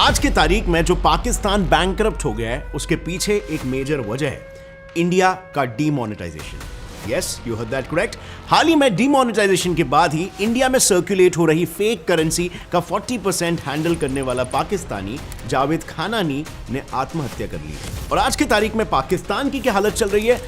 आज की तारीख में जो पाकिस्तान बैंकरप्ट हो गया है उसके पीछे एक मेजर वजह है इंडिया का demonetisation. Yes, you heard that correct. हाल ही में डीमोनेटाइजेशन के बाद ही इंडिया में सर्कुलेट हो रही फेक करेंसी का 40% हैंडल करने वाला पाकिस्तानी जावेद खानानी ने आत्महत्या कर ली। और आज की तारीख में पाकिस्तान की क्या हालत चल रही है?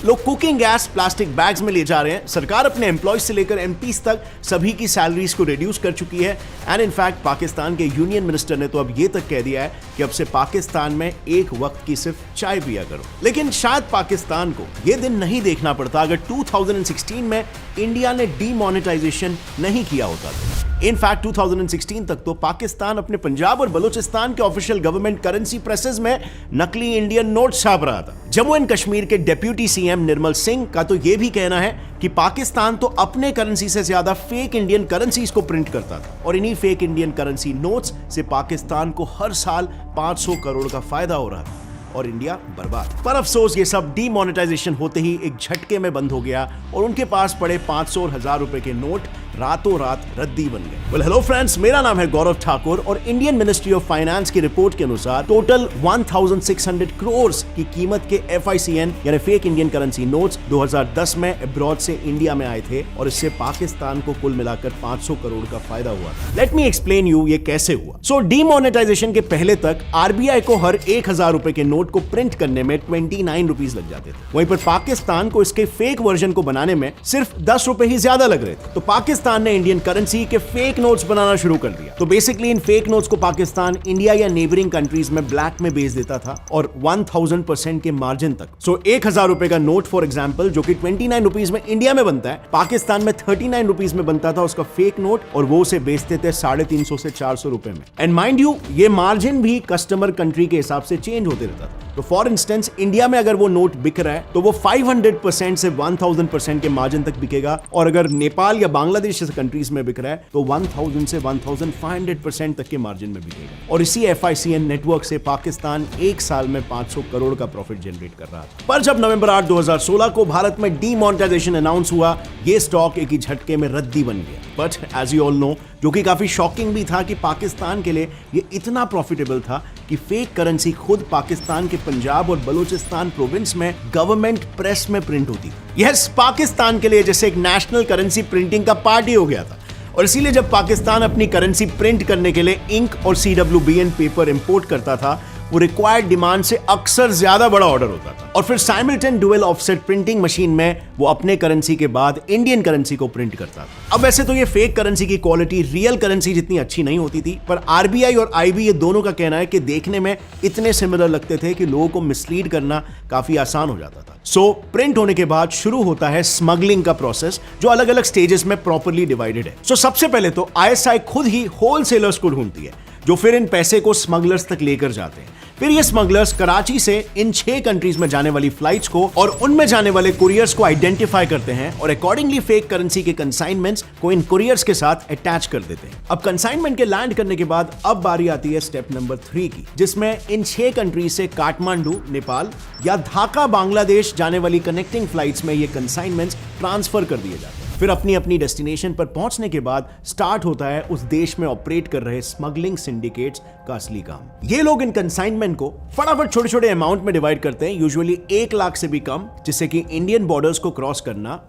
लोग कुकिंग गैस प्लास्टिक बैग्स में ले जा रहे हैं। सरकार अपने एम्प्लॉयज से लेकर एमपीज तक सभी की सैलरीज को रिड्यूस कर चुकी है। एंड इनफैक्ट पाकिस्तान के यूनियन मिनिस्टर ने तो अब ये तक कह दिया है कि अब से पाकिस्तान में एक वक्त की सिर्फ चाय पिया करो। लेकिन शायद पाकिस्तान को ये दिन नहीं देखना पड़ता अगर 2016 में इंडिया ने डीमोनेटाइजेशन नहीं किया होता तो। इनफैक्ट 2016 तक तो पाकिस्तान अपने पंजाब और बलूचिस्तान के ऑफिशियल गवर्नमेंट करेंसी प्रेसेस में नकली इंडियन नोट छाप रहा था। जम्मू एंड कश्मीर के डिप्टी सीएम निर्मल सिंह का तो यह भी कहना है कि पाकिस्तान तो अपने करेंसी से ज्यादा फेक इंडियन करेंसीज को प्रिंट करता था और इन्हीं फेक इंडियन करेंसी नोट्स से पाकिस्तान को हर साल 500 करोड़ का फायदा हो रहा था और इंडिया बर्बाद। पर अफसोस ये सब डीमोनेटाइजेशन होते ही एक झटके में बंद हो गया और उनके पास पड़े 500 और 1000 रुपए के नोट रातों रात रद्दी बन गए। हेलो फ्रेंड्स, मेरा नाम है गौरव ठाकुर और इंडियन मिनिस्ट्री ऑफ फाइनेंस की रिपोर्ट के अनुसार टोटल 1600 करोड़ की कीमत के FICN यानी फेक इंडियन करेंसी नोट्स 2010 में अब्रॉड से इंडिया में आए थे और इससे पाकिस्तान को कुल मिलाकर 500 करोड़ का फायदा हुआ। लेट मी एक्सप्लेन यू ये कैसे हुआ। सो डीमोनेटाइजेशन के पहले तक RBI को हर 1000 रुपए के नोट को प्रिंट करने में 29 रुपीज लग जाते थे। वहीं पर पाकिस्तान को इसके फेक वर्जन को बनाने में सिर्फ 10 रुपए ही ज्यादा लग रहे थे। तो पाकिस्तान ने इंडियन करेंसी के फेक नोट्स बनाना शुरू कर दिया। तो बेसिकली इन फेक नोट्स को पाकिस्तान इंडिया या नेबरिंग कंट्रीज में ब्लैक में बेच देता था और 1000% के मार्जिन तक। सो 1000 रुपए का नोट फॉर एग्जांपल जो कि 29 रुपीज में इंडिया में बनता है, पाकिस्तान में 39 रुपीज में बनता था उसका फेक नोट और वो उसे बेचते थे 350 से 400 रुपए में। एंड माइंड यू, ये मार्जिन भी कस्टमर कंट्री के हिसाब से चेंज होते रहता था। तो फॉर इंस्टेंस इंडिया में अगर वो नोट बिक रहा है तो वो 500% से 1000% के मार्जिन तक बिकेगा और अगर नेपाल या बांग्लादेश जैसे कंट्रीज में बिक रहा है तो 1000 से 1500% तक के मार्जिन में बिकेगा। और इसी FICN नेटवर्क से पाकिस्तान एक साल में 500 करोड़ का प्रॉफिट जनरेट कर रहा था। पर जब नवंबर 8 2016 को भारत में डीमोनेटाइजेशन अनाउंस हुआ, ये स्टॉक एक ही झटके में रद्दी बन गया। But as you all know, जो कि काफी शॉकिंग भी था कि पाकिस्तान के लिए ये इतना प्रॉफिटेबल था कि फेक करेंसी खुद पाकिस्तान के पंजाब और बलूचिस्तान प्रोविंस में गवर्नमेंट प्रेस में प्रिंट होती थी। यस, पाकिस्तान के लिए जैसे एक नेशनल करेंसी प्रिंटिंग का पार्टी हो गया था। और इसीलिए जब पाकिस्तान अपनी करेंसी प्रिंट करने के लिए इंक और CWBN पेपर इंपोर्ट करता था, वो रिक्वायर्ड डिमांड से अक्सर ज्यादा बड़ा ऑर्डर होता था। और फिर साइमल्टेन डुअल ऑफसेट प्रिंटिंग मशीन में वो अपने करेंसी के बाद इंडियन करेंसी को प्रिंट करता था। अब वैसे तो ये फेक करेंसी की क्वालिटी रियल करेंसी जितनी अच्छी नहीं होती थी, पर RBI और IB ये दोनों का कहना है कि देखने में इतने सिमिलर लगते थे कि लोगों को मिसलीड करना काफी आसान हो जाता था। सो प्रिंट होने के बाद शुरू होता है स्मगलिंग का प्रोसेस, जो अलग अलग स्टेजेस में प्रॉपर्ली डिवाइडेड है। सो सबसे पहले तो ISI खुद ही होलसेलर्स को ढूंढती है जो फिर इन पैसे को स्मगलर्स तक लेकर जाते हैं। फिर ये स्मगलर्स कराची से इन 6 कंट्रीज में जाने वाली फ्लाइट्स को और उनमें जाने वाले कुरियर्स को आइडेंटिफाई करते हैं और अकॉर्डिंगली फेक करेंसी के कंसाइनमेंट्स को इन कुरियर्स के साथ अटैच कर देते हैं। अब कंसाइनमेंट के लैंड करने के बाद अब बारी आती है स्टेप नंबर 3 की, जिसमें इन 6 कंट्रीज से काठमांडू नेपाल या ढाका बांग्लादेश जाने वाली कनेक्टिंग फ्लाइट्स में ये कंसाइनमेंट्स ट्रांसफर कर दिए जाते हैं। फिर अपनी अपनी डेस्टिनेशन पर पहुंचने के बाद स्टार्ट होता है उस देश में ऑपरेट कर रहे स्मगलिंग सिंडिकेट्स का असली काम। ये लोग इन कंसाइनमेंट को फटाफट छोटे छोटे अमाउंट में डिवाइड करते हैं, यूजुअली 1 लाख से भी कम, जिससे कि इंडियन बॉर्डर्स को क्रॉस करना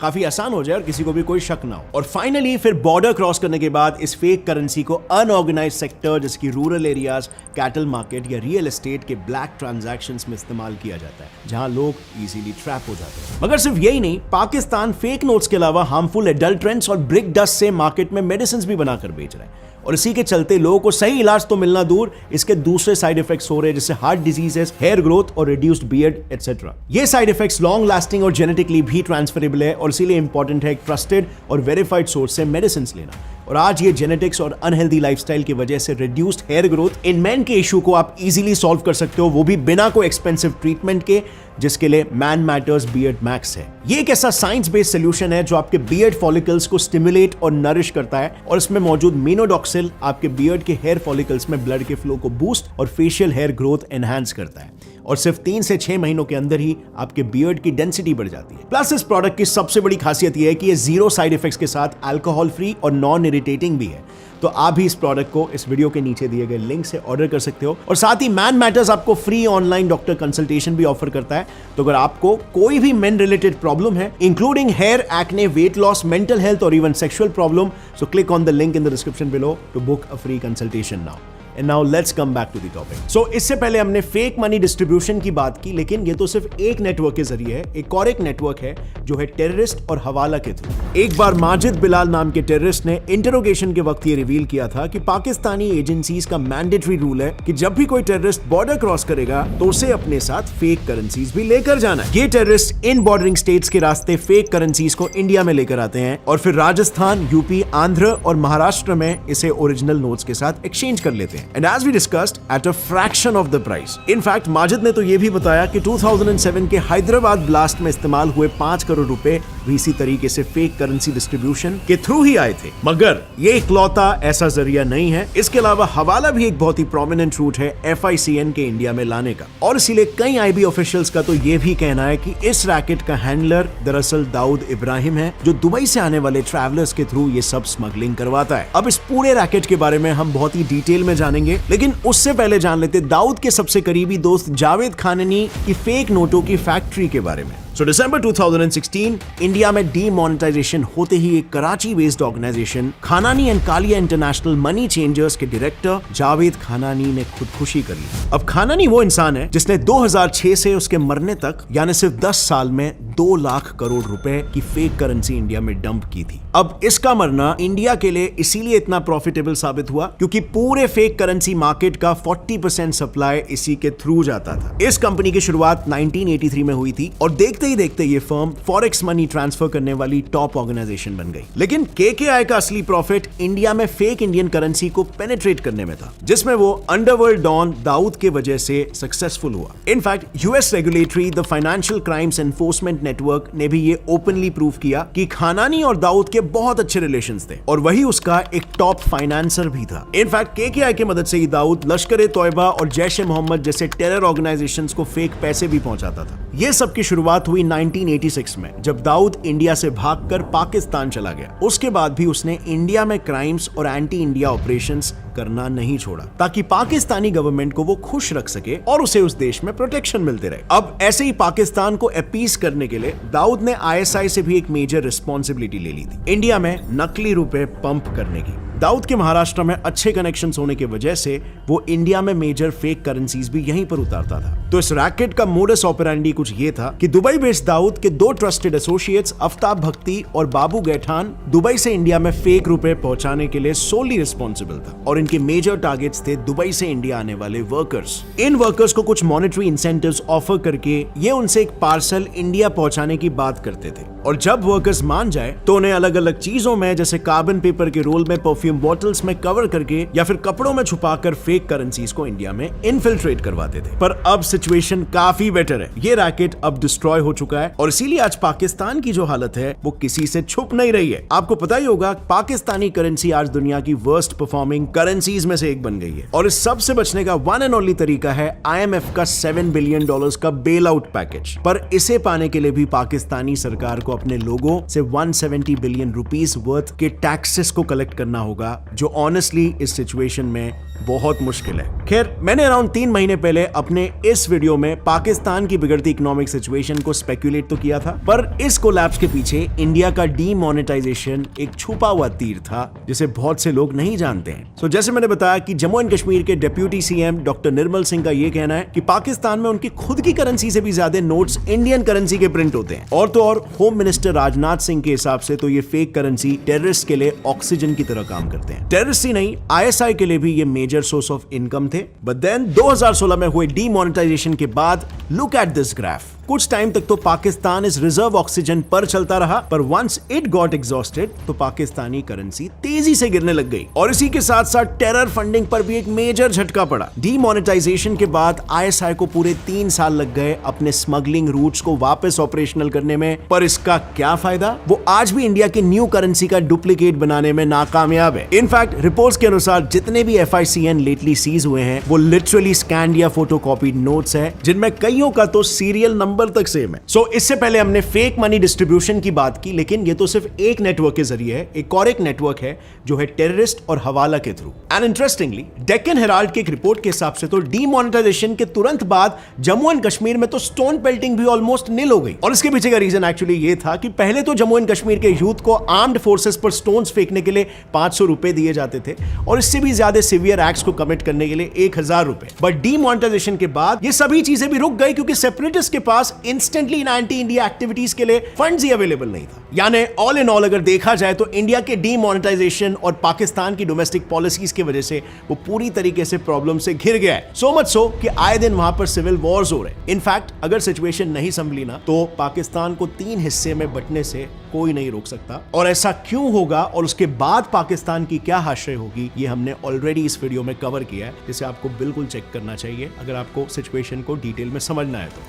काफी आसान हो जाए और किसी को भी कोई शक ना हो। और फाइनली फिर बॉर्डर क्रॉस करने के बाद इस फेक करेंसी को अनऑर्गेनाइज्ड सेक्टर जैसे कि रूरल एरियाज, कैटल मार्केट या रियल एस्टेट के ब्लैक ट्रांजैक्शंस में इस्तेमाल किया जाता है, जहां लोग इजीली ट्रैप हो जाते हैं। मगर सिर्फ यही नहीं, पाकिस्तान फेक नोट्स के अलावा हार्मफुल एडल्ट्रेंट्स और ब्रिक डस्ट से मार्केट में मेडिसिन भी बनाकर बेच रहा है। और इसी के चलते लोगों को सही इलाज तो मिलना दूर, इसके दूसरे साइड इफेक्ट्स हो रहे हैं, जैसे हार्ट डिजीजेस, हेयर ग्रोथ और रिड्यूस्ड बियर्ड एटसेट्रा। ये साइड इफेक्ट्स लॉन्ग लास्टिंग और जेनेटिकली भी ट्रांसफरेबल है और इसीलिए इंपॉर्टेंट है एक ट्रस्टेड और वेरीफाइड सोर्स से मेडिसिन लेना। और आज ये जेनेटिक्स और अनहेल्दी लाइफस्टाइल की वजह से reduced hair growth in man के इशू को आप इजीली सॉल्व कर सकते हो, वो भी बिना कोई एक्सपेंसिव ट्रीटमेंट के, जिसके लिए मैन मैटर्स बियर्ड मैक्स है। ये एक ऐसा साइंस बेस्ड सोल्यूशन है जो आपके बियर्ड फॉलिकल्स को स्टिमुलेट और नरिश करता है और इसमें मौजूद मिनोडॉक्सिल आपके बियर्ड के हेयर फॉलिकल्स में ब्लड के फ्लो को बूस्ट और फेशियल हेयर ग्रोथ एनहांस करता है। और सिर्फ 3 से 6 महीनों के अंदर ही आपके बियर्ड की डेंसिटी बढ़ जाती है। प्लस इस प्रोडक्ट की सबसे बड़ी खासियत यह है कि ये जीरो साइड इफेक्ट्स के साथ अल्कोहल फ्री और नॉन इरिटेटिंग भी है। तो आप भी इस प्रोडक्ट को इस वीडियो के नीचे दिए गए लिंक से ऑर्डर कर सकते हो। और साथ ही मैन मैटर्स आपको फ्री ऑनलाइन डॉक्टर कंसल्टेशन भी ऑफर करता है। तो अगर आपको कोई भी मेन रिलेटेड प्रॉब्लम है, including hair, acne, weight loss, mental health और even sexual problem, so click on the link in the description below to book a free consultation now. And now let's come back to the topic. So इससे पहले हमने fake money distribution की बात की, लेकिन ये तो सिर्फ एक नेटवर्क के जरिए है। एक और एक नेटवर्क है जो है टेररिस्ट और हवाला के थ्रू। एक बार माजिद बिलाल नाम के टेररिस्ट ने इंटरोगेशन के वक्त ये रिवील किया था कि पाकिस्तानी एजेंसीज का मैंडेटरी रूल है कि जब भी कोई टेररिस्ट बॉर्डर क्रॉस करेगा तो उसे अपने साथ फेक करेंसीज भी लेकर जाना है। ये टेररिस्ट इन बॉर्डरिंग स्टेट्स के रास्ते फेक करेंसीज को इंडिया में लेकर आते हैं और फिर राजस्थान, यूपी, आंध्र और महाराष्ट्र में इसे ओरिजिनल नोट्स के साथ एक्सचेंज कर लेते हैं। And as we discussed, at a fraction of the price. In fact, Majid ने तो ये भी बताया कि 2007 के हैदराबाद ब्लास्ट में इस्तेमाल हुए 5 करोड़ रुपए भी इसी तरीके से फेक करेंसी डिस्ट्रीब्यूशन के थ्रू ही आए थे। मगर ये इकलौता ऐसा जरिया नहीं है। इसके अलावा हवाला भी एक बहुत ही प्रोमिनेंट रूट है FICN के इंडिया में लाने का। और इसीलिए कई IB ऑफिशियल्स का तो ये भी कहना है कि इस रैकेट का हैंडलर दरअसल दाऊद इब्राहिम है, जो दुबई से आने वाले ट्रैवलर्स के थ्रू ये सब स्मगलिंग करवाता है। अब इस पूरे रैकेट के बारे में हम बहुत ही डिटेल में जानेंगे, लेकिन उससे पहले जान लेते दाऊद के सबसे करीबी दोस्त जावेद खाननी की फेक नोटों की फैक्ट्री के बारे में। So दिसंबर 2016 इंडिया में डीमोनेटाइजेशन होते ही एक Karachi based organisation Khanani and Kalia international money changers के डायरेक्टर जावेद खानानी ने खुदकुशी कर ली। अब खानानी वो इंसान है जिसने 2006 से उसके मरने तक यानी सिर्फ 10 साल में 2 लाख करोड़ रुपए की फेक करेंसी इंडिया में डंप की थी। अब इसका मरना इंडिया के लिए इसीलिए इतना प्रॉफिटेबल साबित हुआ क्योंकि पूरे फेक करेंसी मार्केट का 40% सप्लाई इसी के थ्रू जाता था। इस कंपनी की शुरुआत 1983 में हुई थी और देखते ही देखते ये फर्म फॉरेक्स मनी ट्रांसफर करने वाली टॉप ऑर्गेनाइजेशन बन गई। लेकिन KKI का असली प्रॉफिट इंडिया में फेक इंडियन करेंसी को पेनिट्रेट करने में था, जिसमें वो अंडरवर्ल्ड डॉन दाऊद के वजह से सक्सेसफुल हुआ। In fact US regulatory the financial crimes enforcement network ने भी ये ओपनली प्रूव किया कि खानानी और दाऊद के बहुत अच्छे रिलेशंस थे और वही उसका एक टॉप फाइनेंसर भी था। इनफैक्ट KKI की मदद से ही दाऊद लश्कर-ए-तौयबा और जैश-ए-मोहम्मद जैसे टेरर ऑर्गेनाइजेशंस को फेक पैसे भी पहुंचाता था। ये सब की शुरुआत हुई 1986 में, जब दाऊद इंडिया से भागकर पाकिस्तान चला गया। उसके बाद भी उसने इंडिया में क्राइम्स और एंटी इंडिया ऑपरेशंस करना नहीं छोड़ा ताकि पाकिस्तानी गवर्नमेंट को वो खुश रख सके और उसे उस देश में प्रोटेक्शन मिलते रहे। अब ऐसे ही पाकिस्तान को अपीस करने के लिए दाऊद ने ISI से भी एक मेजर रिस्पॉन्सिबिलिटी ले ली थी, इंडिया में नकली रुपए पंप करने की। दाऊद के महाराष्ट्र में अच्छे कनेक्शंस होने की वजह से वो इंडिया में मेजर फेक करेंसीज भी यहीं पर उतारता था। तो इस रैकेट का मोडस ऑपरेंडी कुछ ये था कि दुबई बेस्ड दाऊद के 2 ट्रस्टेड एसोसिएट्स आफ्ताब भक्ति और बाबू गैठान दुबई से इंडिया में फेक रुपए पहुंचाने के लिए सोली रिस्पॉन्सिबल था और इनके मेजर टारगेट्स थे दुबई से इंडिया आने वाले वर्कर्स। इन वर्कर्स को कुछ मॉनेटरी इंसेंटिव्स ऑफर करके ये उनसे एक पार्सल इंडिया पहुंचाने की बात करते थे और जब वर्कर्स मान जाए तो उन्हें अलग अलग चीजों में जैसे कार्बन पेपर के रोल में, परफ्यूम बॉटल्स में कवर करके या फिर कपड़ों में छुपाकर फेक करेंसीज को इंडिया में इनफिल्ट्रेट करवाते थे। पर अब सिचुएशन काफी बेटर है। ये रैकेट अब डिस्ट्रॉय हो चुका है और इसीलिए आज पाकिस्तान की जो हालत है वो किसी से छुप नहीं रही है। आपको पता ही होगा पाकिस्तानी करेंसी आज दुनिया की वर्स्ट परफॉर्मिंग करेंसीज में से एक बन गई है और इस सब से बचने का वन एंड ओनली तरीका है IMF का $7 बिलियन का बेल आउट पैकेज। पर इसे पाने के लिए भी पाकिस्तानी सरकार को अपने लोगों से 170 बिलियन रुपीस वर्थ के टैक्सेस को कलेक्ट करना होगा, जो ऑनेस्टली इस सिचुएशन में बहुत मुश्किल है। खैर, मैंने अराउंड 3 महीने पहले अपने इस वीडियो में पाकिस्तान की बिगड़ती इकोनॉमिक सिचुएशन को स्पेक्युलेट तो किया था, पर इस कोलैप्स के पीछे इंडिया का डीमोनेटाइजेशन एक छुपा हुआ तीर था जिसे बहुत से लोग नहीं जानते हैं। सो जैसे मैंने बताया कि जम्मू एंड कश्मीर के deputy CM doctor Nirmal Singh का यह कहना है कि पाकिस्तान में उनकी खुद की करेंसी से भी ज्यादा नोट्स इंडियन करेंसी के प्रिंट होते हैं। और तो और होम मिनिस्टर राजनाथ सिंह के हिसाब से तो ये फेक करेंसी टेररिस्ट के लिए ऑक्सीजन की तरह काम करते हैं। टेररिस्ट ही नहीं, ISI के लिए भी ये मेजर सोर्स ऑफ इनकम थे। बट देन 2016 में हुए डीमोनेटाइजेशन के बाद लुक एट दिस ग्राफ। कुछ टाइम तक तो पाकिस्तान इस रिजर्व ऑक्सीजन पर चलता रहा, पर वंस इट गॉट एग्जॉस्टेड तो पाकिस्तानी करेंसी तेजी से गिरने लग गई और इसी के साथ साथ टेरर फंडिंग पर भी एक मेजर झटका पड़ा। डीमोनेटाइजेशन के बाद आईएसआई को पूरे 3 साल लग गए अपने स्मगलिंग रूट्स को वापस ऑपरेशनल करने में, पर इसका क्या फायदा? वो आज भी इंडिया की न्यू करेंसी का डुप्लीकेट बनाने में नाकामयाब है। इनफैक्ट रिपोर्ट्स के अनुसार जितने भी FICN लेटली सीज हुए हैं वो लिटरली स्कैन्ड या फोटोकॉपीड नोट्स है, जिनमें कईयों का तो सीरियल नंबर तक सेम है। सो इससे पहले हमने फेक मनी डिस्ट्रीब्यूशन की बात की, लेकिन ये तो सिर्फ एक नेटवर्क के जरिए है। एक और एक नेटवर्क है जो है टेररिस्ट और हवाला के through. And interestingly Deccan Herald की एक रिपोर्ट के हिसाब से तो डीमोनेटाइजेशन के तुरंत बाद जम्मू एंड कश्मीर में तो स्टोन पेल्टिंग भी ऑलमोस्ट निल हो गई। और इसके पीछे का रीजन एक्चुअली ये था कि पहले तो जम्मू एंड कश्मीर के यूथ को आर्म्ड फोर्सेस पर स्टोन्स फेंकने के लिए 500 रुपए दिए जाते थे और इससे भी ज्यादा सीवियर एक्ट्स को कमिट करने के लिए 1000 रुपए। बट डीमोनेटाइजेशन के बाद ये सभी चीजें भी रुक गई क्योंकि सेपरेटिस्ट के पास इंस्टेंटली एंटी इंडिया एक्टिविटीज के लिए फंड्स ही अवेलेबल नहीं था। यानी ऑल इन ऑल अगर देखा जाए तो इंडिया के डीमोनेटाइजेशन और पाकिस्तान की डोमेस्टिक पॉलिसीज की वजह से वो पूरी तरीके से प्रॉब्लम से घिर गया है। सो मच सो कि आए दिन वहां पर सिविल वॉर्स हो रहे। इनफैक्ट अगर सिचुएशन नहीं संभली ना तो पाकिस्तान को 3 हिस्से में बंटने से कोई नहीं रोक सकता। और ऐसा क्यों होगा और उसके बाद पाकिस्तान की क्या हाशिए होगी, ये हमने ऑलरेडी इस वीडियो में कवर किया है, जिसे आपको बिल्कुल चेक करना चाहिए अगर आपको सिचुएशन को डिटेल में समझना है तो।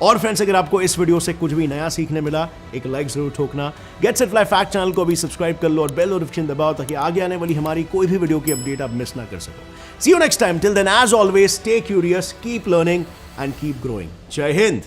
और फ्रेंड्स, अगर आपको इस वीडियो से कुछ भी नया सीखने मिला, एक लाइक जरूर ठोकना। Get set fly fact channel को भी सब्सक्राइब कर लो और बेल नोटिफिकेशन दबाओ ताकि आगे आने वाली हमारी कोई भी वीडियो की अपडेट आप मिस ना कर सको। See you next time. Till then as always stay curious, keep learning and keep growing. जय हिंद।